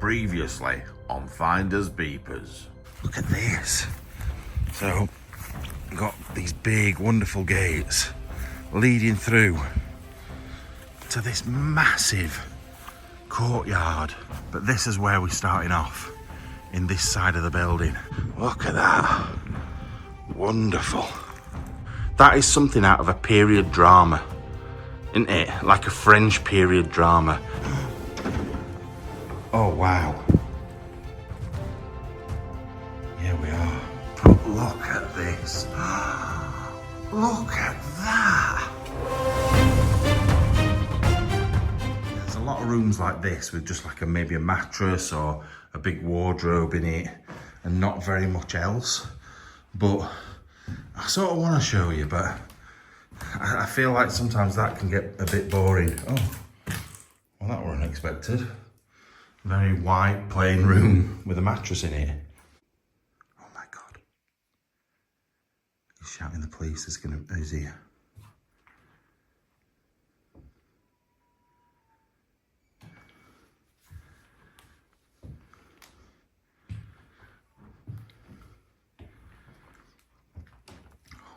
Previously on Finders Beepers. Look at this. So, got these big, wonderful gates leading through to this massive courtyard. But this is where we're starting off, in this side of the building. Look at that. Wonderful. That is something out of a period drama, isn't it? Like a French period drama. Oh, wow. Here we are. But look at this. Look at that. There's a lot of rooms like this with just like maybe a mattress or a big wardrobe in it and not very much else. But I sort of want to show you, but I feel like sometimes that can get a bit boring. Oh, well, that were unexpected. Very white, plain room with a mattress in it. Oh my God. He's shouting the police is here.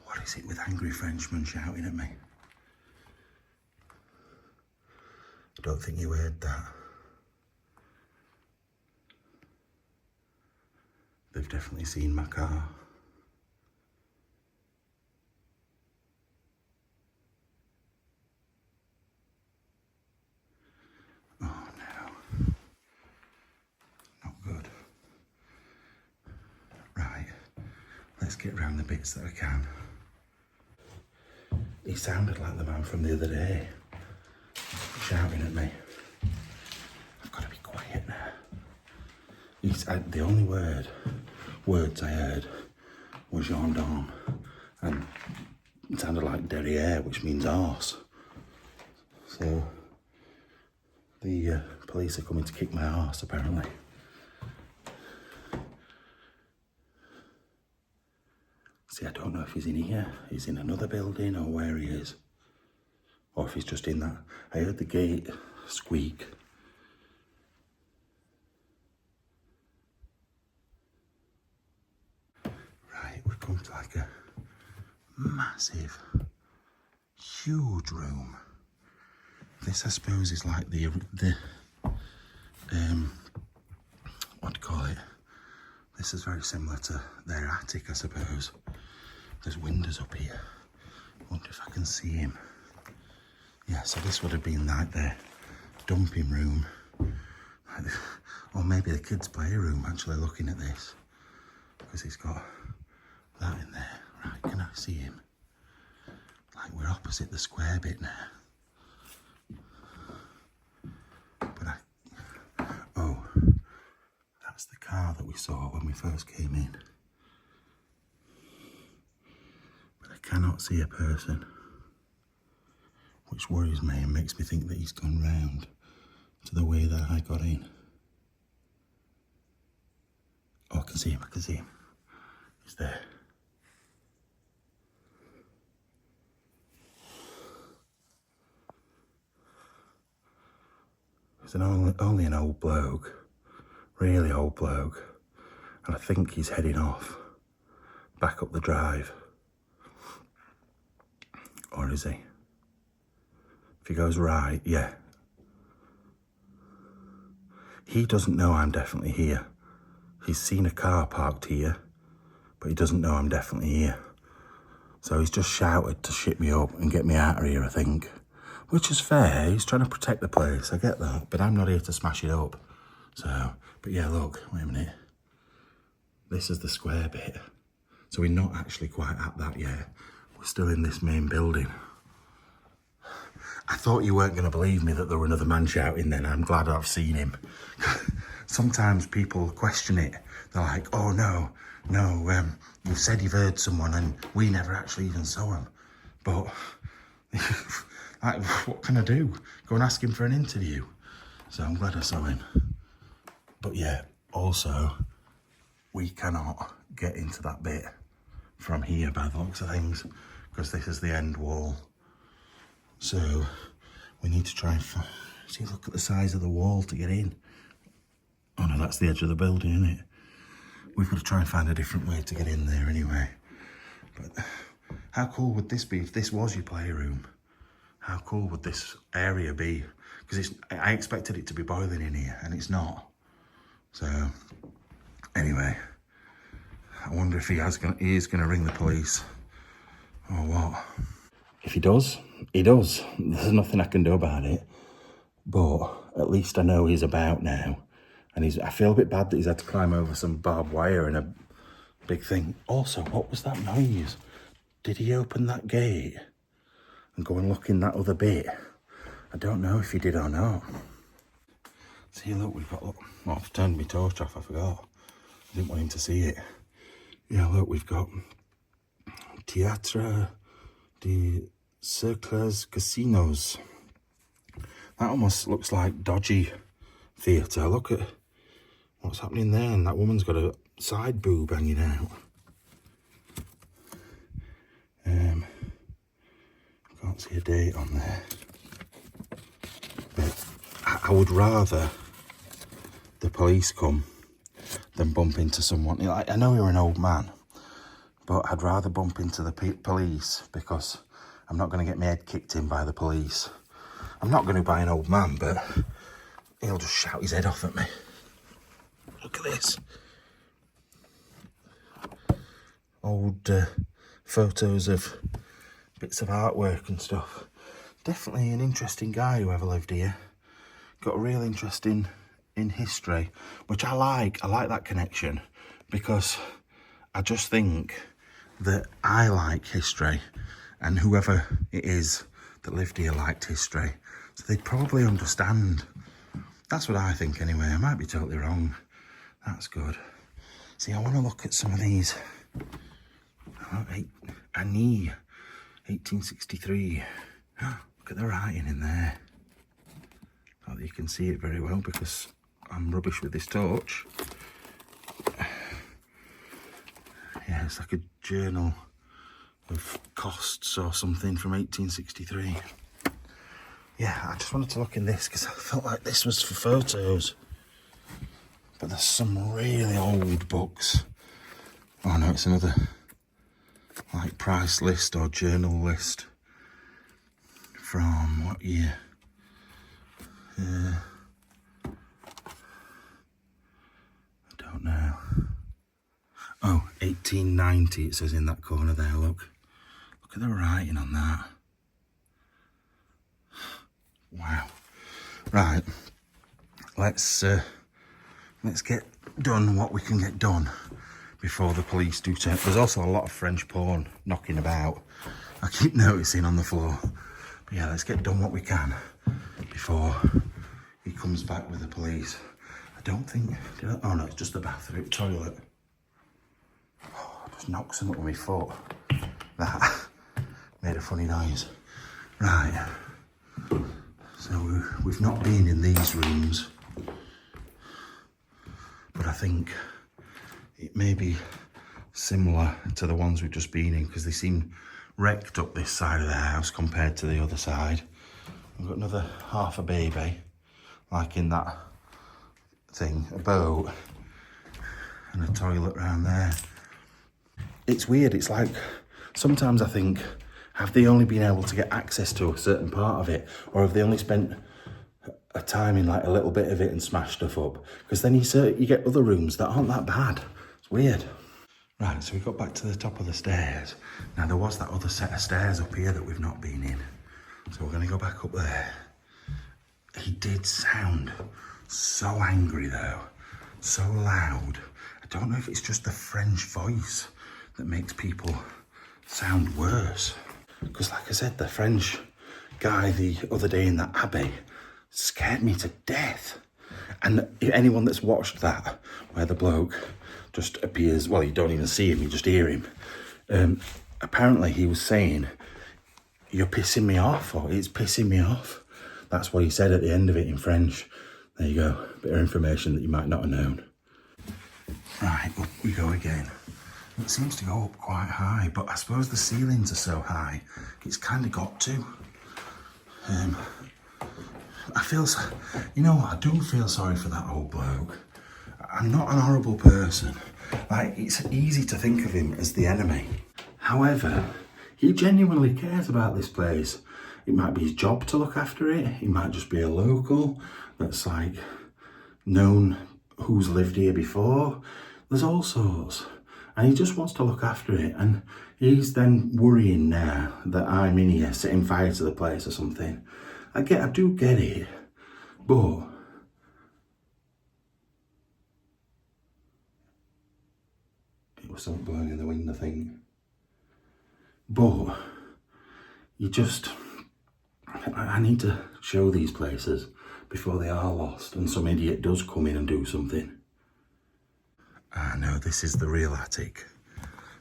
What is it with angry Frenchmen shouting at me? I don't think you heard that. They've definitely seen my car. Oh no. Not good. Right, let's get round the bits that I can. He sounded like the man from the other day, shouting at me. I've got to be quiet now. The only words I heard were gendarme, and it sounded like derriere, which means arse. So the police are coming to kick my arse, apparently. See, I don't know if he's in here, he's in another building, or where he is. Or if he's just in that. I heard the gate squeak. Right, we've come to like a massive, huge room. This, I suppose, is like the what do you call it? This is very similar to their attic, I suppose. There's windows up here. I wonder if I can see him. Yeah, so this would have been like their dumping room. Or maybe the kids' playroom, actually, looking at this. Because he's got that in there. Right, can I see him? Like we're opposite the square bit now. But oh, that's the car that we saw when we first came in. But I cannot see a person, which worries me and makes me think that he's gone round to the way that I got in. Oh, I can see him, I can see him. He's there. He's only an old bloke, really old bloke, and I think he's heading off, back up the drive. Or is he? If he goes right, yeah. He doesn't know I'm definitely here. He's seen a car parked here, but he doesn't know I'm definitely here. So he's just shouted to ship me up and get me out of here, I think. Which is fair, he's trying to protect the place, I get that, but I'm not here to smash it up. So, but yeah, look, wait a minute. This is the square bit. So we're not actually quite at that yet. We're still in this main building. I thought you weren't going to believe me that there were another man shouting then. I'm glad I've seen him. Sometimes people question it. They're like, oh no, you've said you've heard someone and we never actually even saw him. But like, what can I do? Go and ask him for an interview. So I'm glad I saw him. But yeah, also, we cannot get into that bit from here by the looks of things, because this is the end wall. So we need to try and see, look at the size of the wall to get in. Oh no, that's the edge of the building, isn't it? We've got to try and find a different way to get in there anyway. But how cool would this be if this was your playroom? How cool would this area be? Because I expected it to be boiling in here, and it's not. So, anyway, I wonder if he is going to ring the police or what. If he does, he does. There's nothing I can do about it. But at least I know he's about now. And I feel a bit bad that he's had to climb over some barbed wire and a big thing. Also, what was that noise? Did he open that gate and go and look in that other bit? I don't know if he did or not. See, look, we've got... Look, oh, I've turned my torch off, I forgot. I didn't want him to see it. Yeah, look, we've got Théâtre de Cercles Casinos. That almost looks like dodgy theatre. Look at what's happening there, and that woman's got a side boob hanging out. Can't see a date on there. But I would rather the police come than bump into someone. I know you're an old man, but I'd rather bump into the police, because I'm not going to get my head kicked in by the police. I'm not going to by an old man, but he'll just shout his head off at me. Look at this. Old photos of bits of artwork and stuff. Definitely an interesting guy, whoever lived here. Got a real interest in history, which I like. I like that connection, because I just think that I like history, and whoever it is that lived here liked history. So they'd probably understand. That's what I think anyway. I might be totally wrong. That's good. See, I want to look at some of these. Annie, 1863. Look at the writing in there. Not that you can see it very well because I'm rubbish with this torch. Yeah, it's like a journal of costs or something from 1863. Yeah, I just wanted to look in this because I felt like this was for photos. But there's some really old books. Oh no, it's another like price list or journal list. From what year? I don't know. Oh, 1890 it says in that corner there, look. Look at the writing on that. Wow. Right. Let's get done what we can get done before the police do turn. There's also a lot of French porn knocking about. I keep noticing on the floor. But yeah, let's get done what we can before he comes back with the police. I don't think... oh no, it's just the bathroom, toilet. Oh, I just knocked something with my foot. That made a funny noise. Right. So we've not been in these rooms, but I think it may be similar to the ones we've just been in, because they seem wrecked up this side of the house compared to the other side. We've got another half a baby, like in that thing, a boat, and a toilet round there. It's weird, it's like, sometimes I think, have they only been able to get access to a certain part of it, or have they only spent a time in like a little bit of it and smashed stuff up? Because then you get other rooms that aren't that bad. It's weird. Right, so we got back to the top of the stairs. Now there was that other set of stairs up here that we've not been in. So we're gonna go back up there. He did sound so angry though, so loud. I don't know if it's just the French voice that makes people sound worse. Because like I said, the French guy the other day in that abbey scared me to death. And anyone that's watched that, where the bloke just appears, well, you don't even see him, you just hear him. Apparently he was saying, "You're pissing me off," or "It's pissing me off." That's what he said at the end of it in French. There you go, bit of information that you might not have known. Right, up we go again. It seems to go up quite high, but I suppose the ceilings are so high, it's kind of got to. I feel, you know what, I do feel sorry for that old bloke, I'm not an horrible person. Like, it's easy to think of him as the enemy. However, he genuinely cares about this place. It might be his job to look after it. He might just be a local that's like known who's lived here before. There's all sorts. And he just wants to look after it. And he's then worrying now that I'm in here setting fire to the place or something. I do get it. But it was something blowing in the wind, I think. But you just, I need to show these places before they are lost and some idiot does come in and do something. Ah no, this is the real attic.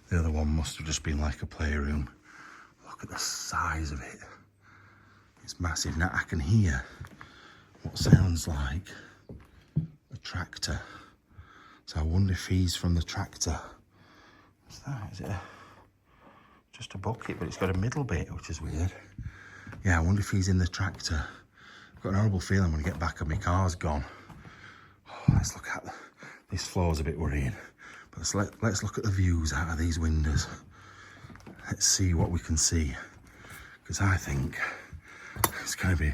The other one must have just been like a playroom. Look at the size of it. It's massive. Now I can hear what sounds like a tractor. So I wonder if he's from the tractor. What's that? Is it just a bucket, but it's got a middle bit, which is weird. Yeah, I wonder if he's in the tractor. I've got an horrible feeling when I get back and my car's gone. Oh, let's look at this floor's a bit worrying. But let's look at the views out of these windows. Let's see what we can see. Because I think it's going to be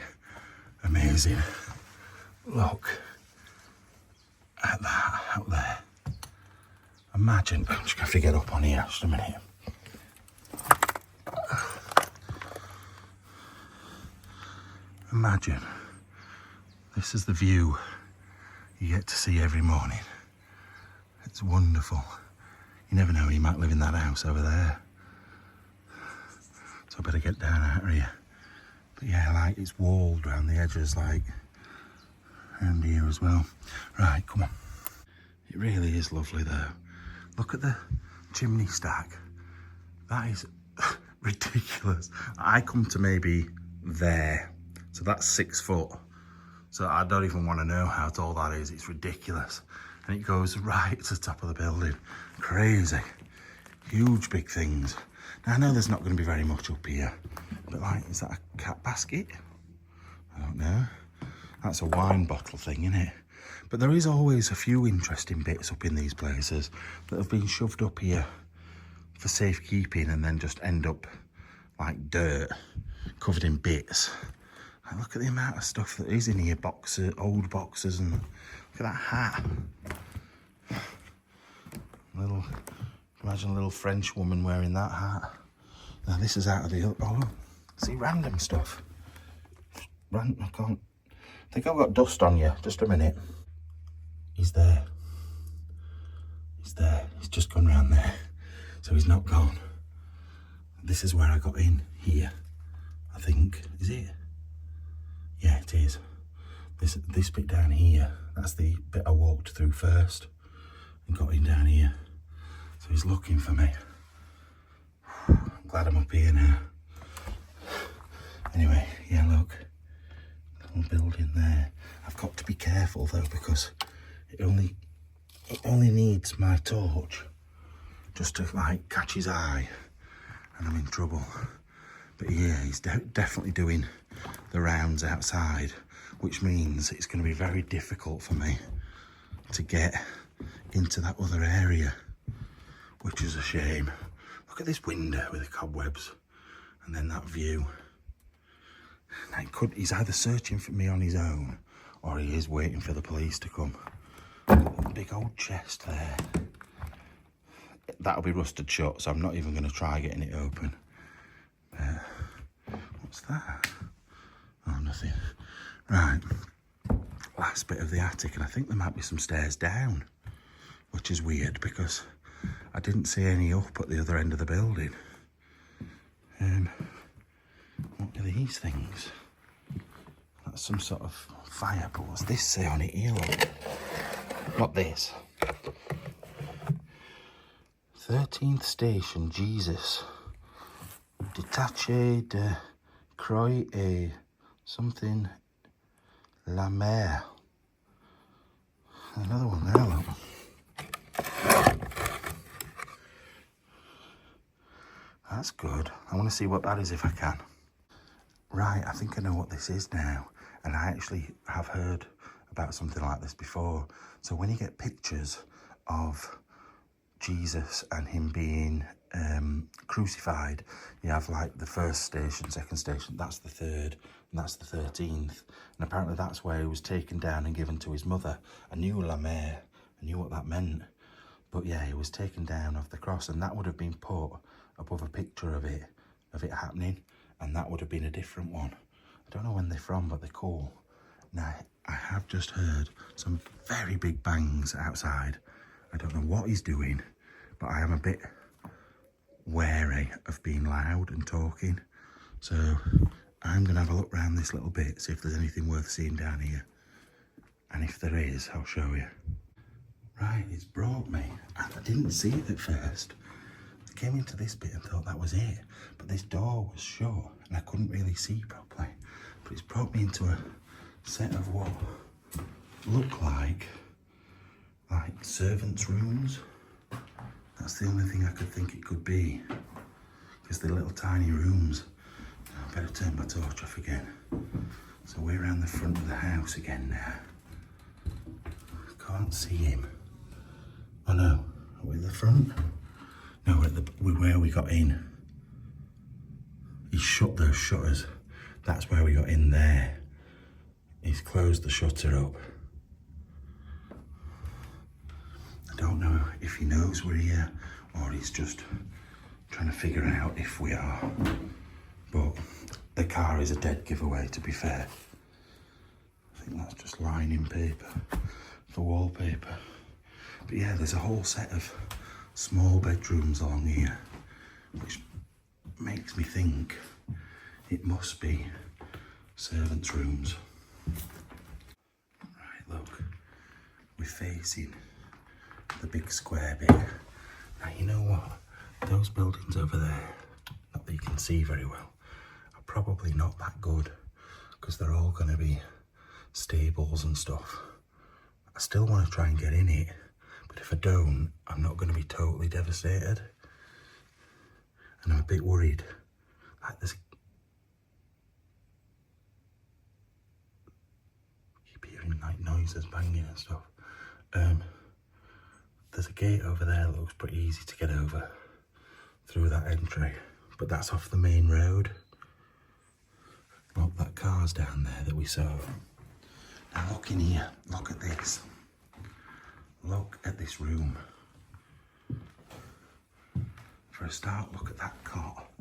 amazing. Look at that out there. Imagine, I'm just going to have to get up on here just a minute. Imagine, this is the view you get to see every morning. It's wonderful. You never know, he might live in that house over there. So I better get down out of here. But yeah, like it's walled around the edges, like around here as well. Right, come on. It really is lovely though. Look at the chimney stack. That is ridiculous. I come to maybe there. So that's 6 foot. So I don't even want to know how tall that is. It's ridiculous. And it goes right to the top of the building. Crazy. Huge big things. Now I know there's not going to be very much up here. But like, is that a cat basket? I don't know. That's a wine bottle thing, isn't it? But there is always a few interesting bits up in these places that have been shoved up here for safekeeping and then just end up like dirt, covered in bits. And look at the amount of stuff that is in here, boxes, old boxes, and look at that hat. Imagine a little French woman wearing that hat. Now this is out of the, oh look, see random stuff. I think I've got dust on you, just a minute. He's there. He's there, he's just gone round there. So he's not gone. This is where I got in, here, I think. Is it? Yeah, it is. This bit down here, that's the bit I walked through first and got in down here. So he's looking for me. I'm glad I'm up here now. Anyway, yeah, look. Little building there. I've got to be careful though, because it only needs my torch just to like catch his eye and I'm in trouble. But yeah, he's definitely doing the rounds outside, which means it's going to be very difficult for me to get into that other area, which is a shame. Look at this window with the cobwebs and then that view. Now he's either searching for me on his own or he is waiting for the police to come. Big old chest there. That'll be rusted shut, so I'm not even going to try getting it open. What's that? Oh, nothing. Right, last bit of the attic, and I think there might be some stairs down, which is weird because I didn't see any up at the other end of the building. What are these things? That's some sort of fire, but what's this say on it here? Look. Not this. 13th station, Jesus. Détaché de Croix et something La Mer. Another one there, look. That's good. I want to see what that is if I can. Right, I think I know what this is now. And I actually have heard about something like this before. So when you get pictures of Jesus and him being crucified, you have like the first station, second station, that's the third, and that's the 13th. And apparently that's where he was taken down and given to his mother. I knew la mère, I knew what that meant. But yeah, he was taken down off the cross, and that would have been put above a picture of it happening, and that would have been a different one. I don't know when they're from, but they're cool. Now, I have just heard some very big bangs outside. I don't know what he's doing, but I am a bit wary of being loud and talking. So I'm going to have a look around this little bit, see if there's anything worth seeing down here. And if there is, I'll show you. Right, it's brought me. I didn't see it at first. I came into this bit and thought that was it, but this door was shut and I couldn't really see properly. But it's brought me into a set of what look like servants' rooms. That's the only thing I could think it could be, because they're little tiny rooms. I better turn my torch off again. So we're around the front of the house again now. Can't see him. Oh no, are we at the front? No, we're where we got in. He shut those shutters. That's where we got in there. He's closed the shutter up. I don't know if he knows we're here or he's just trying to figure out if we are. But the car is a dead giveaway, to be fair. I think that's just lining paper for wallpaper. But yeah, there's a whole set of small bedrooms along here, which makes me think it must be servants' rooms. Right, look, we're facing the big square bit. Now, you know what? Those buildings over there, not that you can see very well, are probably not that good, because they're all going to be stables and stuff. I still want to try and get in it, but if I don't, I'm not going to be totally devastated. And I'm a bit worried. Like there's... keep hearing like noises, banging and stuff. There's a gate over there that looks pretty easy to get over through that entry, but that's off the main road. Look, that car's down there that we saw. Now look in here, look at this. Look at this room. For a start, look at that cot.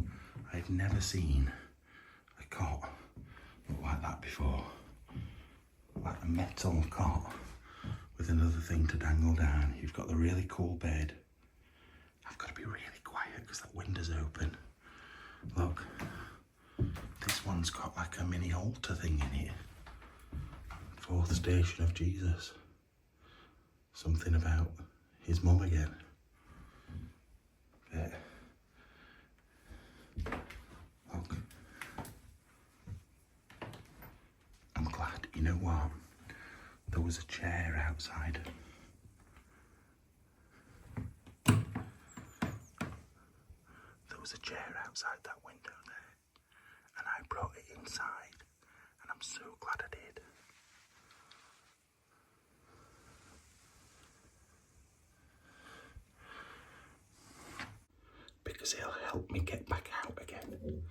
I've never seen a cot look like that before. Like a metal cot with another thing to dangle down. You've got the really cool bed. I've got to be really quiet because that window's open. Look, this one's got like a mini altar thing in it. Fourth station of Jesus. Something about his mum again. But, look, I'm glad, you know what? There was a chair outside. There was a chair outside that window there, and I brought it inside, and I'm so glad I did. Because he'll help me get back out again.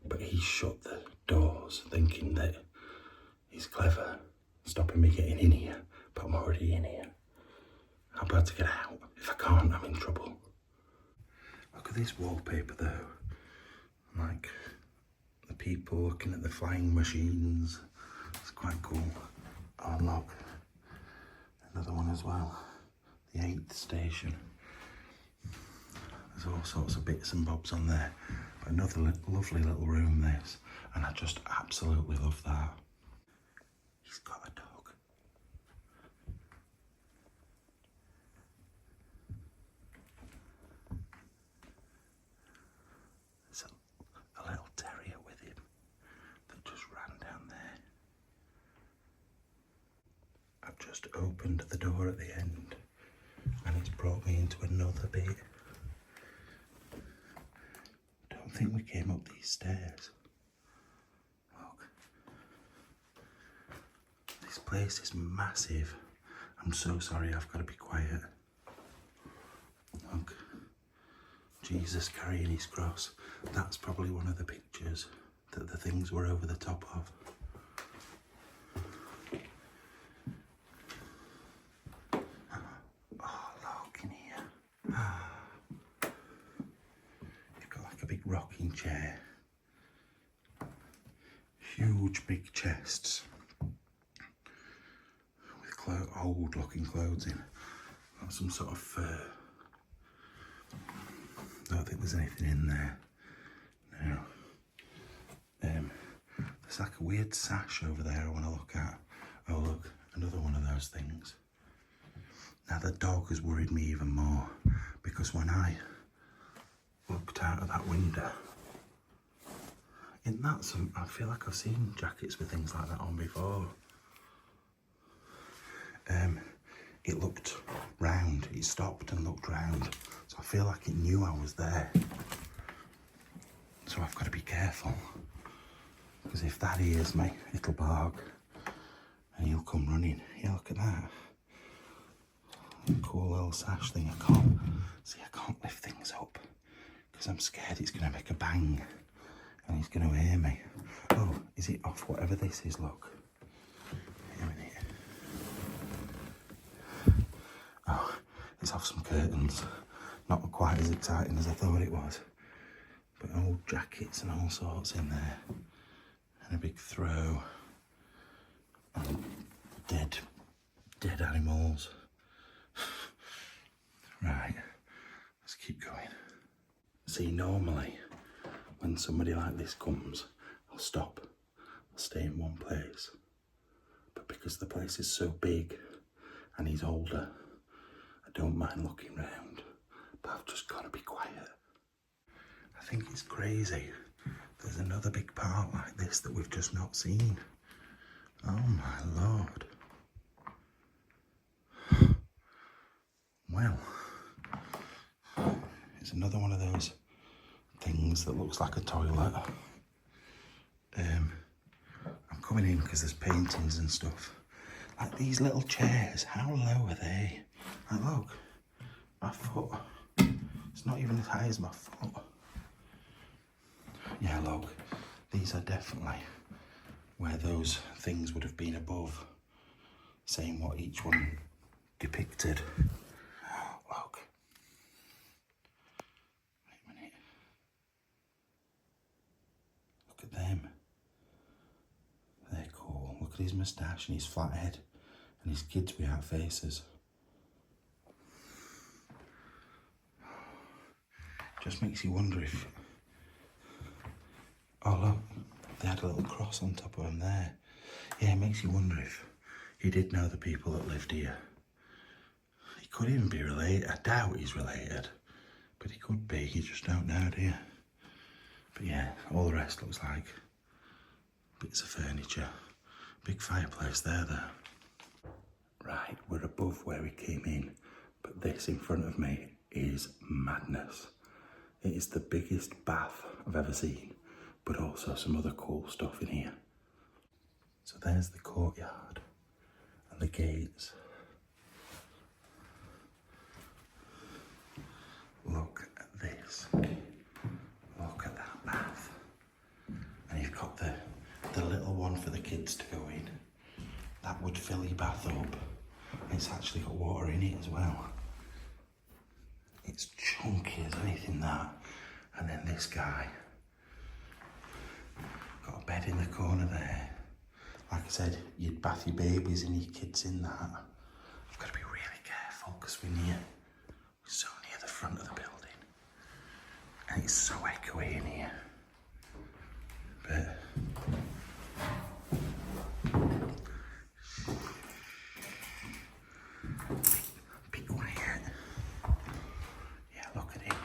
But he shut the doors thinking that he's clever, stopping me getting in here, but I'm already in here. How about to get out? If I can't, I'm in trouble. Look at this wallpaper though. Like the people looking at the flying machines. It's quite cool. Oh look, another one as well. The 8th station. There's all sorts of bits and bobs on there. But another lovely little room this. And I just absolutely love that. He's got a dog. There's a little terrier with him that just ran down there. I've just opened the door at the end and it's brought me into another bit. I think we came up these stairs. Look. This place place is massive. I'm so sorry, I've got to be quiet. Look, Jesus carrying his cross. That's probably one of the pictures that the things were over the top of. Oh, look in here. You've got like a big rocking chair. Huge big chests with old looking clothes in. Got some sort of fur. I don't think there's anything in there. No. There's like a weird sash over there I want to look at. Oh look, another one of those things. Now the dog has worried me even more because when I looked out of that window, isn't that some, I feel like I've seen jackets with things like that on before. It looked round, it stopped and looked round. So I feel like it knew I was there. So I've got to be careful. Because if that hears me, it'll bark. And he'll come running. Yeah, look at that. Cool little sash thing. I can't lift things up. Because I'm scared it's going to make a bang. And he's going to hear me. Oh, is it off whatever this is? Look. Wait a minute. Oh, it's off some curtains. Not quite as exciting as I thought it was. But old jackets and all sorts in there. And a big throw. And dead animals. Right, let's keep going. See, normally, when somebody like this comes, I'll stop. I'll stay in one place. But because the place is so big and he's older, I don't mind looking round. But I've just got to be quiet. I think it's crazy. There's another big part like this that we've just not seen. Oh my Lord. Well, it's another one of those things that looks like a toilet. I'm coming in because there's paintings and stuff. Like these little chairs, how low are they? Like look, my foot, it's not even as high as my foot. Yeah, look, these are definitely where those things would have been above, saying what each one depicted. Look. Wait a minute. Look at them. They're cool. Look at his moustache and his flat head and his kids without faces. Just makes you wonder if... Oh look, they had a little cross on top of them there. Yeah, it makes you wonder if he did know the people that lived here. He could even be related. I doubt he's related, but he could be. You just don't know, do you? But yeah, all the rest looks like bits of furniture. Big fireplace there though. Right, we're above where we came in, but this in front of me is madness. It is the biggest bath I've ever seen, but also some other cool stuff in here. So there's the courtyard and the gates. Look at this. Look at that bath. And you've got the little one for the kids to go in. That would fill your bath up. It's actually got water in it as well. It's chunky as anything, that. And then this guy. Got a bed in the corner there. Like I said, you'd bath your babies and your kids in that. I've got to be really careful because we're so near the front of the building. And it's so echoey in here. But be quiet. Yeah, look at him.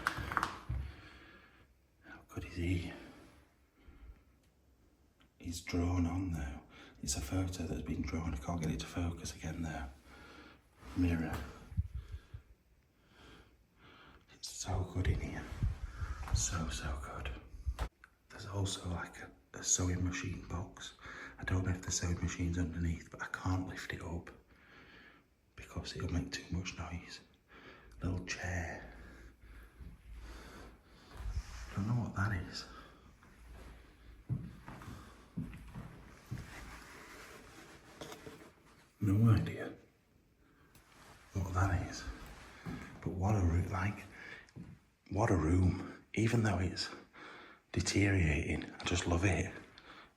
How good is he? He's drawn on though. It's a photo that's been drawn. I can't get it to focus again though. Mirror. It's so good in here. So good. There's also like a sewing machine box I don't know if the sewing machine's underneath, but I can't lift it up because it'll make too much noise. Little chair. Don't know what that is. No idea what that is. But what a room, like, what a room. Even though it's deteriorating, I just love it.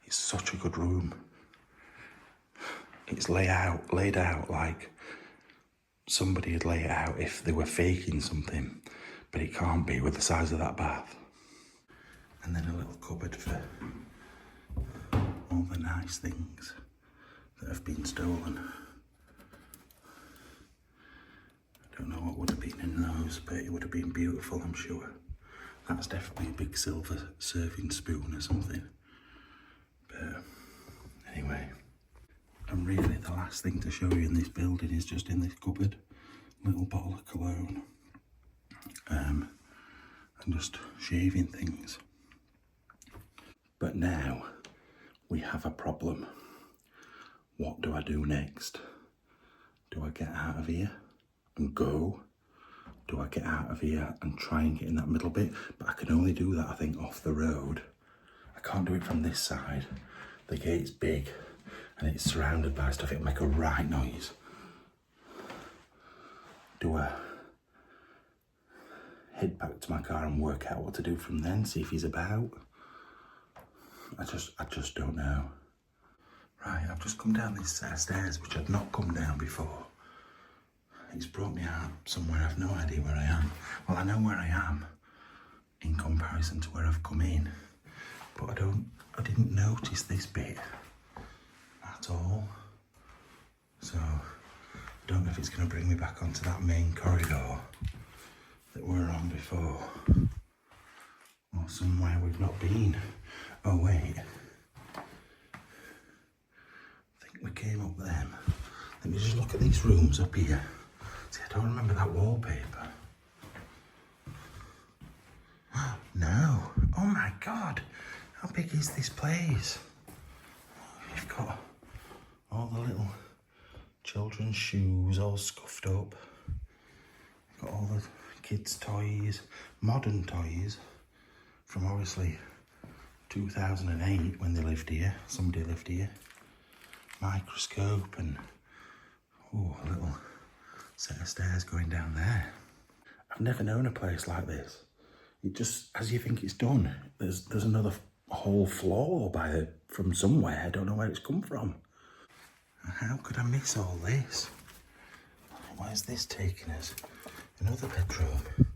It's such a good room. It's laid out like somebody would lay it out if they were faking something, but it can't be with the size of that bath. And then a little cupboard for all the nice things that have been stolen. I don't know what would have been in those, but it would have been beautiful, I'm sure. That's definitely a big silver serving spoon or something. But anyway, and really the last thing to show you in this building is just in this cupboard. Little bottle of cologne. And just shaving things. But now we have a problem. What do I do next? Do I get out of here and go? Do I get out of here and try and get in that middle bit? But I can only do that, I think, off the road. I can't do it from this side. The gate's big and it's surrounded by stuff. It'll make a right noise. Do I head back to my car and work out what to do from then? See if he's about? I just don't know. Right, I've just come down this set of stairs, which I'd not come down before. It's brought me out somewhere I've no idea where I am. Well, I know where I am in comparison to where I've come in, but I didn't notice this bit at all. So, I don't know if it's going to bring me back onto that main corridor that we were on before, or somewhere we've not been. Oh wait, I think we came up them. Let me just look at these rooms up here. See, I don't remember that wallpaper. No, oh my God, how big is this place? You've got all the little children's shoes all scuffed up. You've got all the kids' toys, modern toys from obviously 2008 when they lived here, somebody lived here. Microscope and a little set of stairs going down there. I've never known a place like this. It just, as you think it's done, there's another whole floor from somewhere. I don't know where it's come from. How could I miss all this? Where's this taking us? Another bedroom.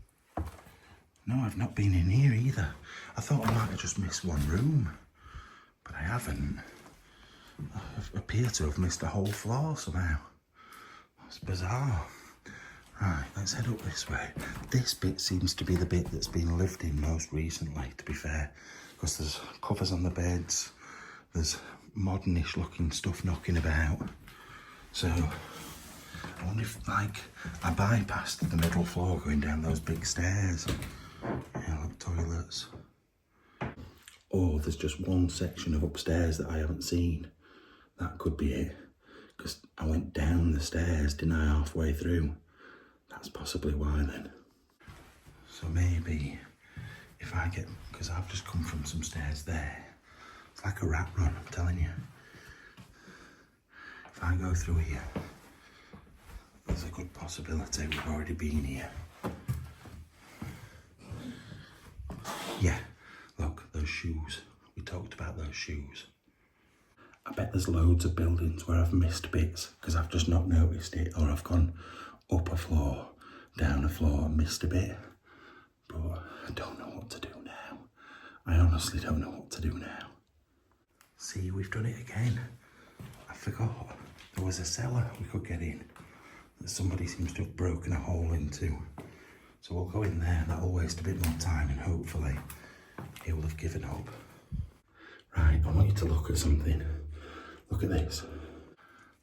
No, I've not been in here either. I thought I might have just missed one room, but I haven't. I appear to have missed a whole floor somehow. That's bizarre. Right, let's head up this way. This bit seems to be the bit that's been lived in most recently, to be fair, because there's covers on the beds, there's modernish looking stuff knocking about. So, I wonder if, like, I bypassed the middle floor going down those big stairs. Yeah, look, toilets. Or there's just one section of upstairs that I haven't seen. That could be it. Because I went down the stairs, didn't I, halfway through? That's possibly why then. So maybe if I get, because I've just come from some stairs there. It's like a rat run, I'm telling you. If I go through here, there's a good possibility we've already been here. Yeah, look, those shoes. We talked about those shoes. I bet there's loads of buildings where I've missed bits because I've just not noticed it, or I've gone up a floor, down a floor and missed a bit. But I don't know what to do now. I honestly don't know what to do now. See, we've done it again. I forgot there was a cellar we could get in that somebody seems to have broken a hole into. So we'll go in there, that'll waste a bit more time and hopefully he will have given up. Right, I want you to look at something. Look at this.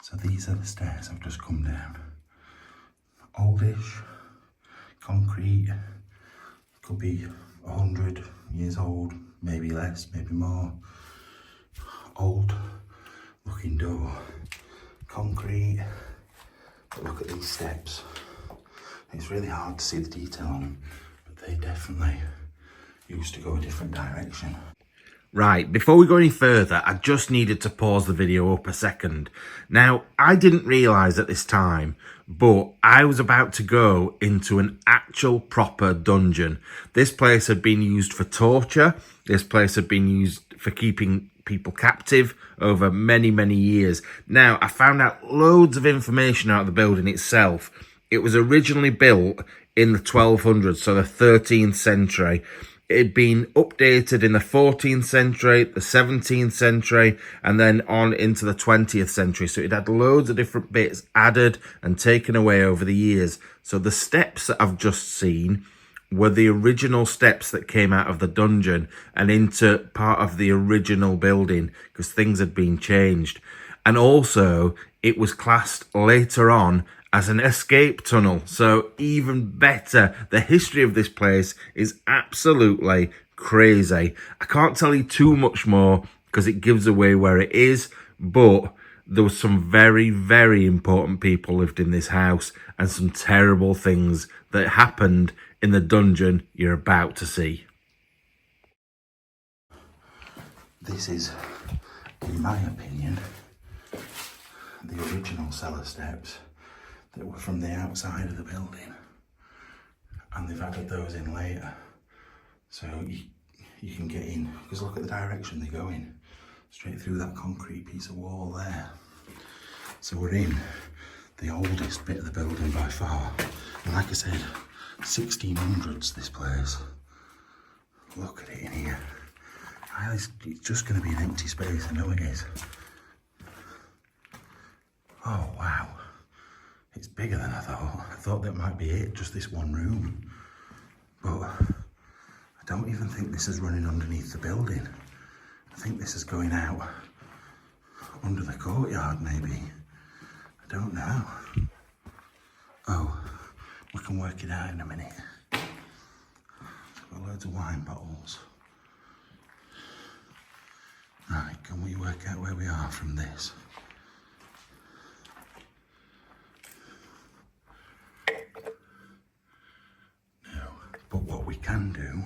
So these are the stairs I've just come down. Oldish, concrete, could be 100 years old, maybe less, maybe more. Old looking door, concrete, but look at these steps. It's really hard to see the detail on them, but they definitely used to go a different direction. Right, before we go any further, I just needed to pause the video up a second. Now, I didn't realise at this time, but I was about to go into an actual proper dungeon. This place had been used for torture. This place had been used for keeping people captive over many, many years. Now, I found out loads of information out of the building itself. It was originally built in the 1200s, so the 13th century. It had been updated in the 14th century, the 17th century, and then on into the 20th century. So it had loads of different bits added and taken away over the years. So the steps that I've just seen were the original steps that came out of the dungeon and into part of the original building, because things had been changed. And also, it was classed later on as an escape tunnel. So even better, the history of this place is absolutely crazy. I can't tell you too much more because it gives away where it is, but there was some very, very important people lived in this house and some terrible things that happened in the dungeon you're about to see. This is, in my opinion, the original cellar steps that were from the outside of the building, and they've added those in later, so you can get in, because look at the direction they go in, straight through that concrete piece of wall there. So we're in the oldest bit of the building by far, and like I said, 1600s this place. Look at it in here. It's just going to be an empty space, I know it is. Oh wow. It's bigger than I thought. I thought that might be it, just this one room. But I don't even think this is running underneath the building. I think this is going out under the courtyard, maybe. I don't know. Oh, we can work it out in a minute. Got loads of wine bottles. Right, can we work out where we are from this? But what we can do,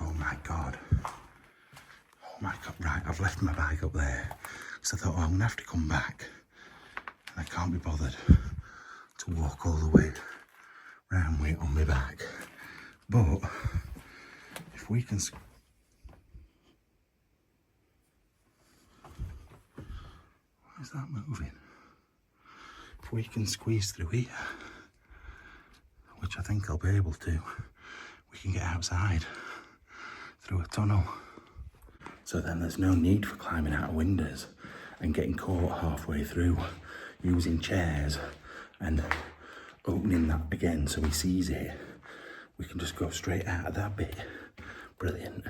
oh my God, right, I've left my bag up there, because I thought, oh, I'm gonna have to come back, and I can't be bothered to walk all the way round with it on my back. But if we can, why is that moving? If we can squeeze through here, which I think I'll be able to, we can get outside through a tunnel. So then there's no need for climbing out of windows and getting caught halfway through, using chairs and opening that again so he sees it. We can just go straight out of that bit. Brilliant.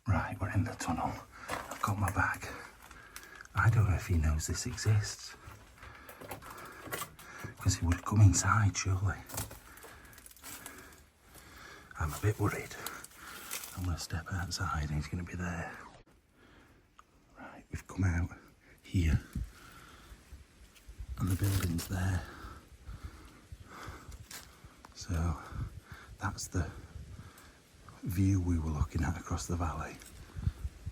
Right, we're in the tunnel. I've got my bag. I don't know if he knows this exists, because he would come inside, surely. I'm a bit worried. I'm going to step outside and he's going to be there. Right, we've come out here and the building's there. So that's the view we were looking at across the valley.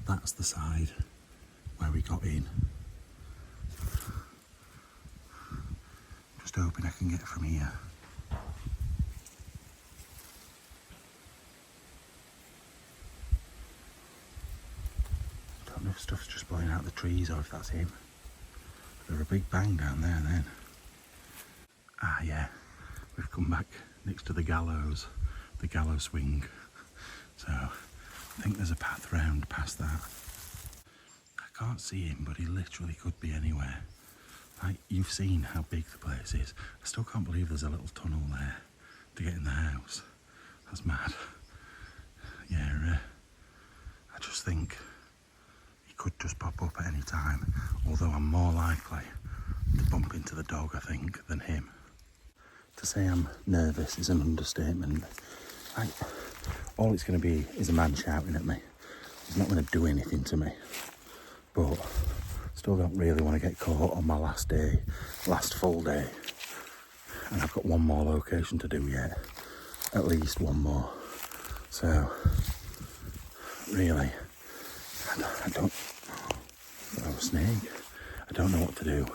That's the side where we got in. Just hoping I can get from here. Don't know if stuff's just blowing out the trees or if that's him. There's a big bang down there then. Ah yeah, we've come back next to the gallows swing. So I think there's a path round past that. I can't see him, but he literally could be anywhere. Like, you've seen how big the place is. I still can't believe there's a little tunnel there to get in the house. That's mad. Yeah, I just think he could just pop up at any time, although I'm more likely to bump into the dog, I think, than him. To say I'm nervous is an understatement. Like, all it's going to be is a man shouting at me. He's not going to do anything to me. But Still don't really want to get caught on my last day, last full day. And I've got one more location to do yet. At least one more. So, really, I don't, oh, snake. I don't know what to do.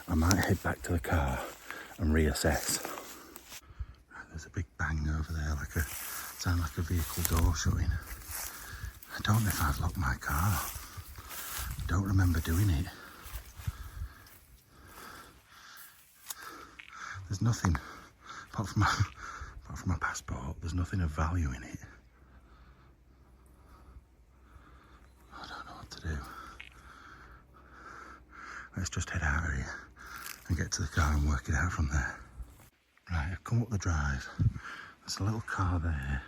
I might head back to the car and reassess. There's a big bang over there, sound like a vehicle door shutting. I don't know if I've locked my car. I don't remember doing it. There's nothing, apart from my passport, there's nothing of value in it. I don't know what to do. Let's just head out of here and get to the car and work it out from there. Right, I've come up the drive. There's a little car there.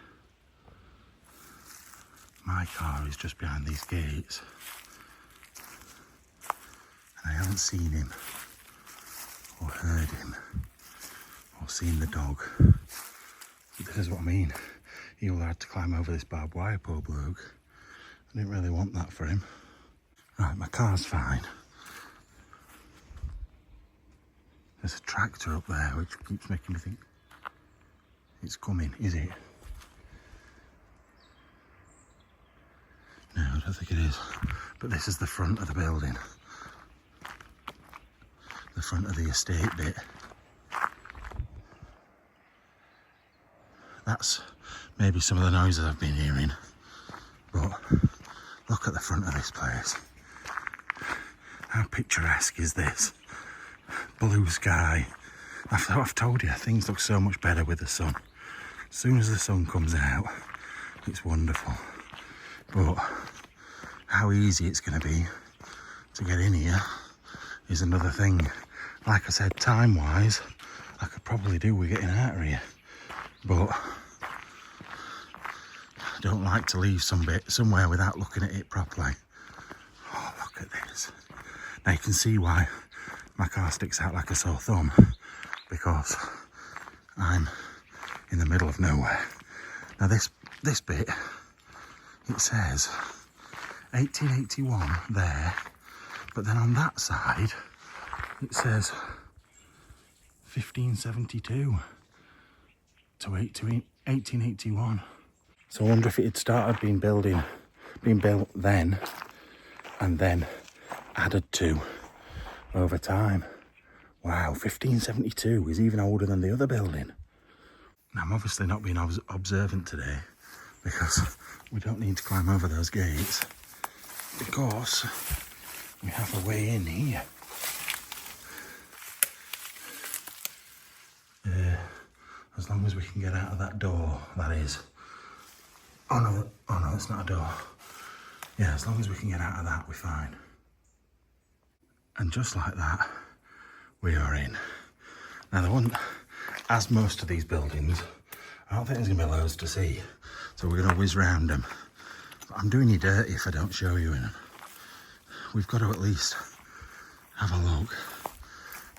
My car is just behind these gates. And I haven't seen him, or heard him, or seen the dog. This is what I mean. He will have to climb over this barbed wire, poor bloke. I didn't really want that for him. Right, my car's fine. There's a tractor up there which keeps making me think it's coming, is it? No, I don't think it is. But this is the front of the building. The front of the estate bit. That's maybe some of the noises I've been hearing. But look at the front of this place. How picturesque is this? Blue sky. I've told you, things look so much better with the sun. As soon as the sun comes out, it's wonderful. But how easy it's going to be to get in here is another thing. Like I said, time-wise, I could probably do with getting out of here. But I don't like to leave somewhere without looking at it properly. Oh, look at this. Now you can see why my car sticks out like a sore thumb, because I'm in the middle of nowhere. Now this bit, it says 1881 there, but then on that side it says 1572 to 1881. So I wonder if it had started being built then and then added to over time. Wow, 1572 is even older than the other building. Now, I'm obviously not being observant today because we don't need to climb over those gates because we have a way in here. As long as we can get out of that door, that is. Oh no, it's not a door. Yeah, as long as we can get out of that, we're fine. And just like that, we are in. Now, there wasn't, as most of these buildings, I don't think there's going to be loads to see. So we're going to whiz round them. But I'm doing you dirty if I don't show you in them. We've got to at least have a look.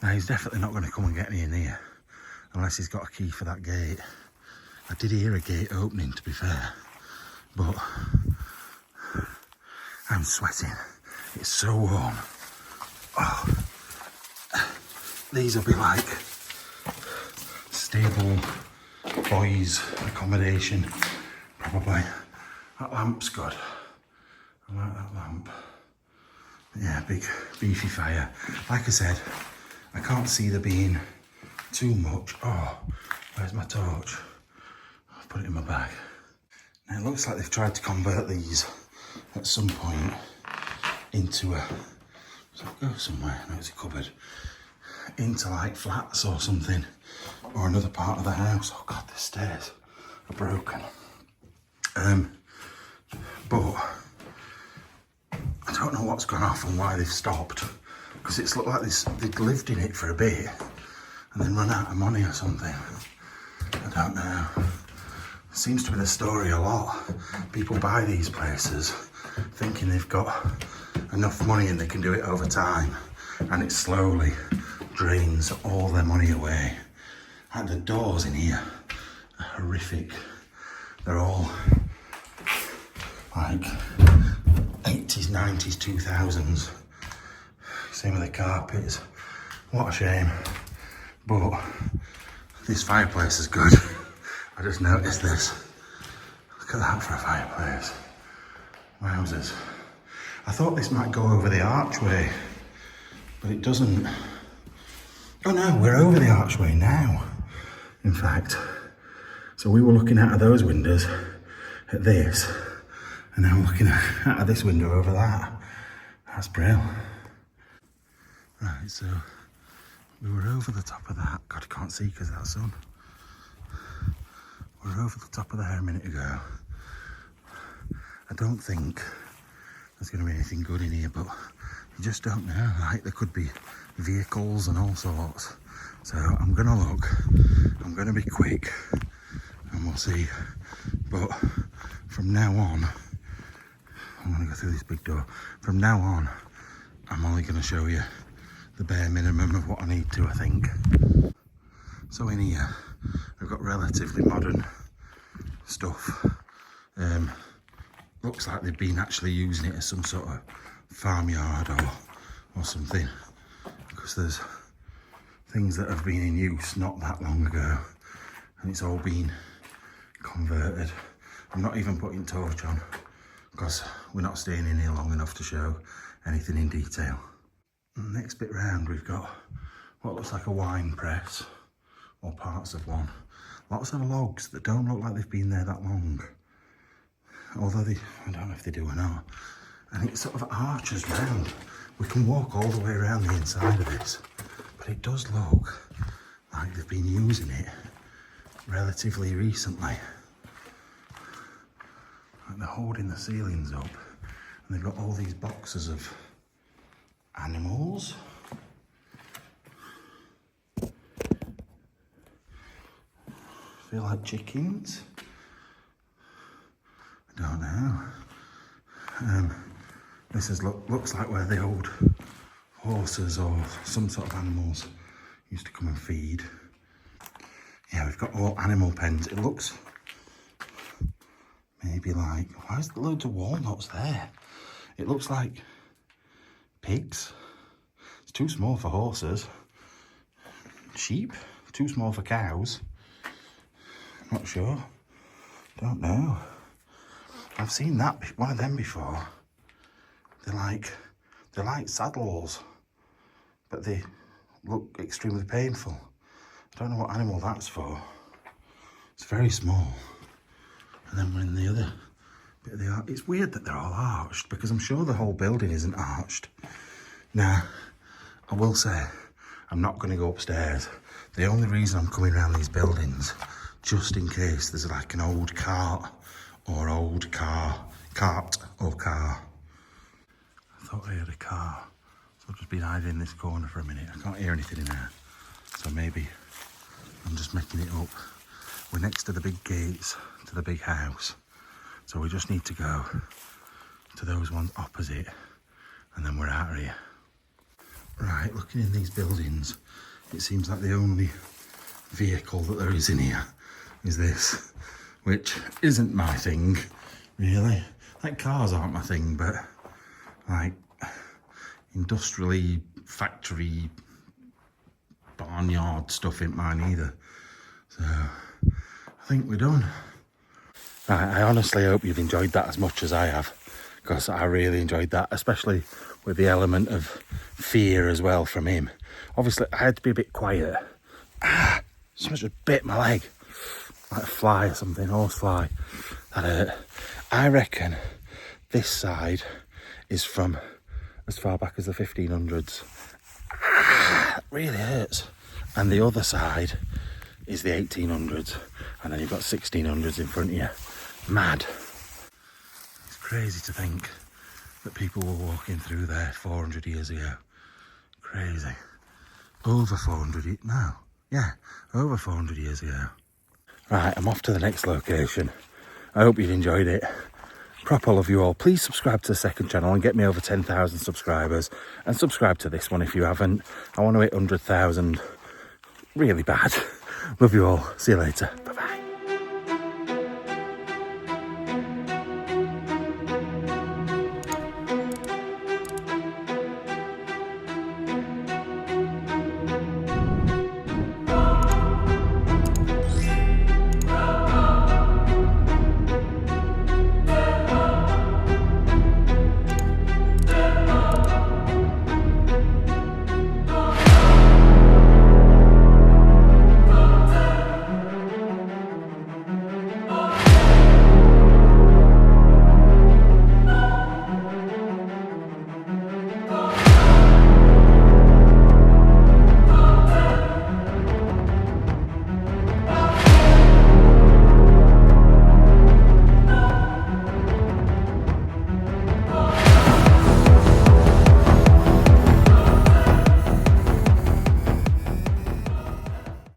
Now, he's definitely not going to come and get me in here unless he's got a key for that gate. I did hear a gate opening, to be fair, but I'm sweating. It's so warm. Oh, these will be like stable boys accommodation, probably. That lamp's good. I like that lamp. Yeah, big beefy fire. Like I said, I can't see there being too much. Oh, where's my torch? I'll put it in my bag. Now it looks like they've tried to convert these at some point into a, does it go somewhere? No, it's a cupboard. Into like flats or something, or another part of the house. Oh God, the stairs are broken. But I don't know what's gone off and why they've stopped, because it's looked like they'd lived in it for a bit and then run out of money or something. I don't know. It seems to be the story a lot. People buy these places thinking they've got enough money and they can do it over time, and it slowly drains all their money away. And the doors in here are horrific. They're all like 80s, 90s, 2000s. Same with the carpets. What a shame. But this fireplace is good. I just noticed this. Look at that for a fireplace. Wowzers. I thought this might go over the archway, but it doesn't. Oh no, we're over the archway now, in fact. So we were looking out of those windows at this, and now we're looking out of this window over that. That's brilliant. Right, so we were over the top of that. God, I can't see because of that sun. We were over the top of there a minute ago. I don't think there's going to be anything good in here, but you just don't know. Like, there could be vehicles and all sorts. So I'm going to look. I'm going to be quick and we'll see. But from now on, I'm going to go through this big door. From now on, I'm only going to show you the bare minimum of what I need to, I think. So in here, I've got relatively modern stuff. Looks like they've been actually using it as some sort of farmyard or something, because there's things that have been in use not that long ago and it's all been converted. I'm not even putting torch on because we're not staying in here long enough to show anything in detail. And the next bit round, we've got what looks like a wine press, or parts of one. Lots of logs that don't look like they've been there that long. Although I don't know if they do or not. And it sort of arches round. We can walk all the way around the inside of this, but it does look like they've been using it relatively recently. Like they're holding the ceilings up, and they've got all these boxes of animals. Feel like chickens. I don't know. This looks like where the old horses or some sort of animals used to come and feed. Yeah, we've got all animal pens. It looks maybe like, why is there loads of walnuts there? It looks like pigs. It's too small for horses. Sheep, too small for cows. I'm not sure. Don't know. I've seen one of them before. They're like saddles, but they look extremely painful. I don't know what animal that's for. It's very small. And then we're in the other bit of the arch. It's weird that they're all arched, because I'm sure the whole building isn't arched. Now, I will say, I'm not going to go upstairs. The only reason I'm coming around these buildings, just in case there's like an old cart or cart or car. I thought I heard a car, so I've just been hiding in this corner for a minute. I can't hear anything in there, so maybe I'm just making it up. We're next to the big gates to the big house, so we just need to go to those ones opposite, and then we're out of here. Right, looking in these buildings, it seems like the only vehicle that there is in here is this, which isn't my thing, really. Like, cars aren't my thing, but like industrially, factory, barnyard stuff ain't mine either. So I think we're done. Right, I honestly hope you've enjoyed that as much as I have, because I really enjoyed that, especially with the element of fear as well from him. Obviously, I had to be a bit quiet. Someone just bit my leg, like a fly or something, horse fly. That hurt. I reckon this side is from as far back as the 1500s. That really hurts. And the other side is the 1800s, and then you've got 1600s in front of you. Mad. It's crazy to think that people were walking through there 400 years ago. Crazy. Over 400, no. Yeah, over 400 years ago. Right, I'm off to the next location. I hope you've enjoyed it. Proper love you all. Please subscribe to the second channel and get me over 10,000 subscribers. And subscribe to this one if you haven't. I want to hit 100,000 really bad. Love you all. See you later. Bye.